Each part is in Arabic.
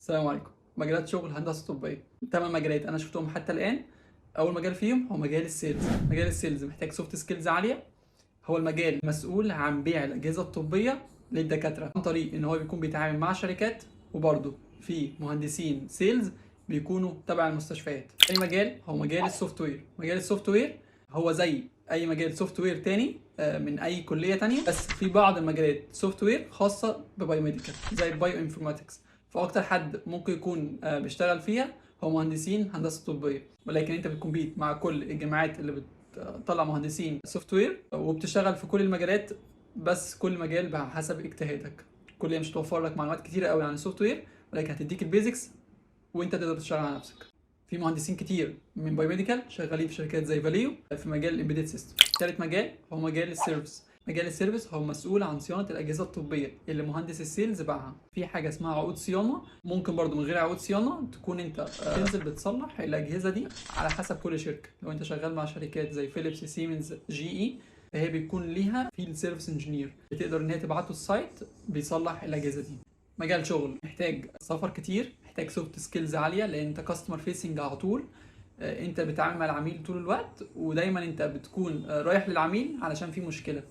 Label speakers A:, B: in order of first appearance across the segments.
A: السلام عليكم. مجالات شغل هندسه طبيه، 8 مجالات انا شفتهم حتى الان. اول مجال فيهم هو مجال السيلز. مجال السيلز محتاج سوفت سكيلز عاليه. هو المجال مسؤول عن بيع الاجهزه الطبيه للدكاتره عن طريق ان هو بيكون بيتعامل مع شركات، وبرضه في مهندسين سيلز بيكونوا تبع المستشفيات. تاني مجال هو مجال السوفت وير. مجال السوفت وير هو زي اي مجال سوفت وير تاني من اي كليه تانيه، بس في بعض المجالات سوفت وير خاصه ببايوميديكال زي البايو انفورماتكس. فاكتر حد ممكن يكون بيشتغل فيها هو مهندسين هندسه طبيه، ولكن انت بتكمبيت مع كل الجامعات اللي بتطلع مهندسين سوفت وير، وبتشتغل في كل المجالات، بس كل مجال بحسب اجتهادك. كليه مش هتوفر لك معلومات كتيره قوي عن السوفت وير، ولكن هتديك البيزكس وانت تقدر تشتغل على نفسك. في مهندسين كتير من بايوميديكال شغالين في شركات زي فاليو في مجال الامبيدد سيستم. ثالث مجال هو مجال السيرفيس. مجال السيرفيس هو مسؤول عن صيانه الاجهزه الطبيه اللي مهندس السيلز باعها. في حاجه اسمها عقود صيانه، ممكن برضو من غير عقود صيانه تكون انت تنزل بتصلح الاجهزه دي على حسب كل شركه. لو انت شغال مع شركات زي فيليبس، سيمنز، جي اي، فهي بيكون ليها فيلد سيرفيس انجينير بتقدر ان هي تبعته السايت بيصلح الاجهزه دي. مجال شغل محتاج سفر كتير، محتاج سوفت سكيلز عاليه، لان انت كاستمر فيسنج على طول. انت بتتعامل مع العميل طول الوقت، ودايما انت بتكون رايح للعميل علشان في مشكله.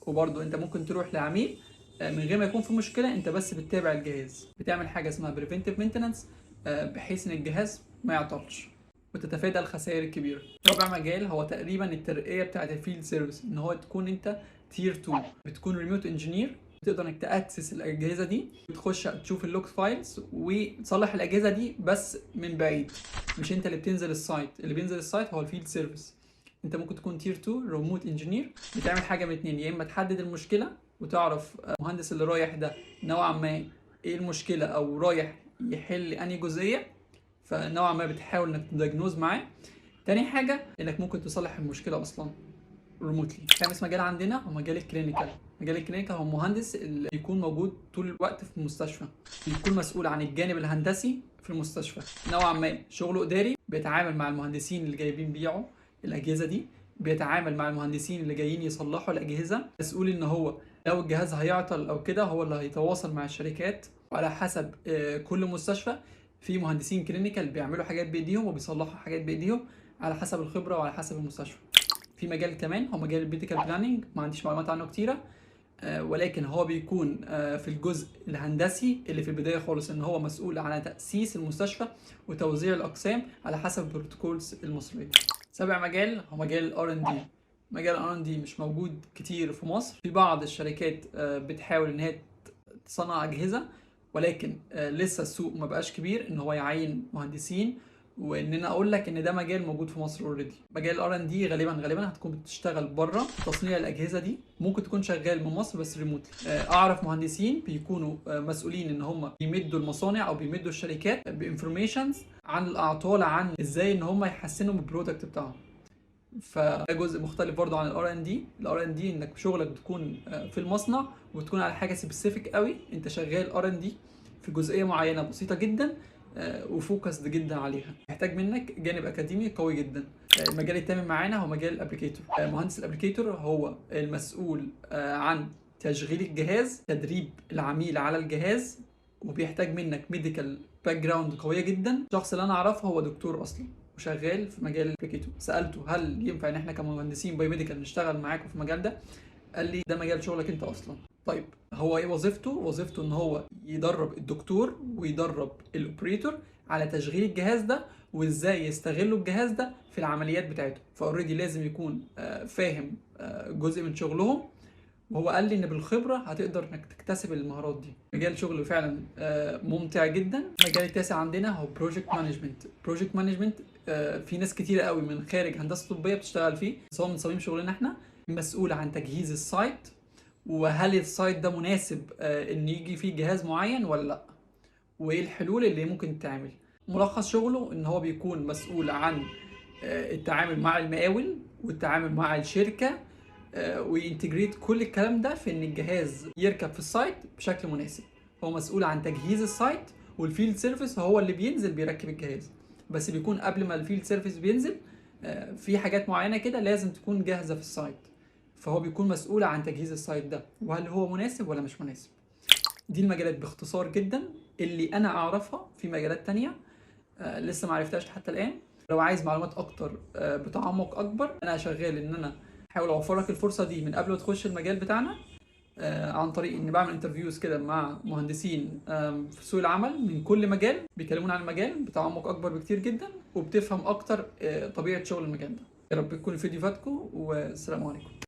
A: وبرضه انت ممكن تروح لعميل من غير ما يكون في مشكله، انت بس بتتابع الجهاز، بتعمل حاجه اسمها بريفنتيف مينتنانس بحيث ان الجهاز ما يعطلش وتتفادى الخسائر الكبيره. رابع مجال هو تقريبا الترقيه بتاعه الفيلد سيرفيس، ان هو تكون انت تير 2، بتكون ريموت انجينير، تقدر انك تاكسس الاجهزه دي، وتخش تشوف اللوك فايلز وتصلح الاجهزه دي بس من بعيد. مش انت اللي بتنزل السايت، اللي بينزل السايت هو الفيلد سيرفيس. انت ممكن تكون تير 2 ريموت انجينير، بتعمل حاجه من اتنين: يا اما تحدد المشكله وتعرف المهندس اللي رايح ده نوعا ما ايه المشكله، او رايح يحل انهي جزئيه، فنوعا ما بتحاول انك تدايجنوز معاه. تاني حاجه انك ممكن تصلح المشكله اصلا ريموتلي. خامس مجال عندنا هو مجال الكلينيكال. مجال الكلينيكال هو المهندس اللي بيكون موجود طول الوقت في المستشفى، بيكون مسؤول عن الجانب الهندسي في المستشفى. نوعا ما شغله اداري، بيتعامل مع المهندسين اللي جايبين بيعوا الاجهزه دي، بيتعامل مع المهندسين اللي جايين يصلحوا الاجهزه، مسؤول ان هو لو الجهاز هيعطل او كده هو اللي هيتواصل مع الشركات. وعلى حسب كل مستشفى في مهندسين كلينيكال بيعملوا حاجات بايديهم وبيصلحوا حاجات بايديهم على حسب الخبره وعلى حسب المستشفى. في مجال كمان هو مجال الميديكال بلاننج، ما عنديش معلومات عنه كتيره، ولكن هو بيكون في الجزء الهندسي اللي في البدايه خالص، ان هو مسؤول عن تاسيس المستشفى وتوزيع الاقسام على حسب البروتوكولز المصريه. سابع مجال هو مجال الار ان دي. مجال الار ان دي مش موجود كتير في مصر. في بعض الشركات بتحاول ان هي تصنع اجهزه، ولكن لسه السوق ما بقاش كبير ان هو يعين مهندسين، وان انا اقول لك ان ده مجال موجود في مصر اوريدي. مجال الار ان دي غالبا هتكون بتشتغل بره في تصنيع الاجهزه دي، ممكن تكون شغال من مصر بس ريموتلي. اعرف مهندسين بيكونوا مسؤولين ان هم بيمدوا المصانع او بيمدوا الشركات بانفورميشنز عن الاعطال، عن ازاي ان هم يحسنوا من البرودكت بتاعهم. فده جزء مختلف برضه عن الار ان دي. الار ان دي انك شغلك بتكون في المصنع، وتكون على حاجه سبيسيفيك قوي، انت شغال ار ان دي في جزئيه معينه بسيطه جدا وفوكسد جدا عليها، محتاج منك جانب اكاديمي قوي جدا. المجال الثامن معانا هو مجال الابليكيتور. مهندس الابليكيتور هو المسؤول عن تشغيل الجهاز، تدريب العميل على الجهاز، وبيحتاج منك ميديكال باك جراوند قويه جدا. الشخص اللي انا اعرفه هو دكتور اصلا وشغال في مجال الابليكيتور. سالته هل ينفع ان احنا كمهندسين بايوميديكال نشتغل معاكم في المجال ده؟ قال لي ده مجال شغلك انت اصلا. طيب هو ايه وظيفته؟ وظيفته ان هو يدرب الدكتور ويدرب الاوبريتور على تشغيل الجهاز ده، وازاي يستغلوا الجهاز ده في العمليات بتاعته. فاوريدي لازم يكون فاهم جزء من شغلهم، وهو قال لي ان بالخبره هتقدر انك تكتسب المهارات دي. مجال شغل فعلا ممتع جدا. المجال التاسع عندنا هو بروجكت مانجمنت. بروجكت مانجمنت في ناس كتيره قوي من خارج هندسه طبيه بتشتغل فيه، بس هو من صميم شغلنا احنا مسؤول عن تجهيز السايت، وهل السايت ده مناسب ان يجي فيه جهاز معين ولا لا، وايه الحلول اللي ممكن تتعمل. ملخص شغله ان هو بيكون مسؤول عن التعامل مع المقاول والتعامل مع الشركه، وينتجريت كل الكلام ده في ان الجهاز يركب في السايت بشكل مناسب. هو مسؤول عن تجهيز السايت، والفيلد سيرفيس هو اللي بينزل بيركب الجهاز، بس بيكون قبل ما الفيلد سيرفيس بينزل في حاجات معينه كده لازم تكون جاهزه في السايت. فهو بيكون مسؤول عن تجهيز السايت ده، وهل هو مناسب ولا مش مناسب. دي المجالات باختصار جدا. اللي انا اعرفها في مجالات تانية لسه ما عرفتهاش حتى الان. لو عايز معلومات اكتر بتعمق اكبر، انا شغال ان انا احاول اوفر لك الفرصه دي من قبل ما تخش المجال بتاعنا، عن طريق اني بعمل انترفيوز كده مع مهندسين في سوق العمل من كل مجال، بيكلمونا عن المجال بتعمق اكبر بكتير جدا، وبتفهم اكتر طبيعه شغل المجال ده. يا رب يكون الفيديو فاتكم، والسلام عليكم.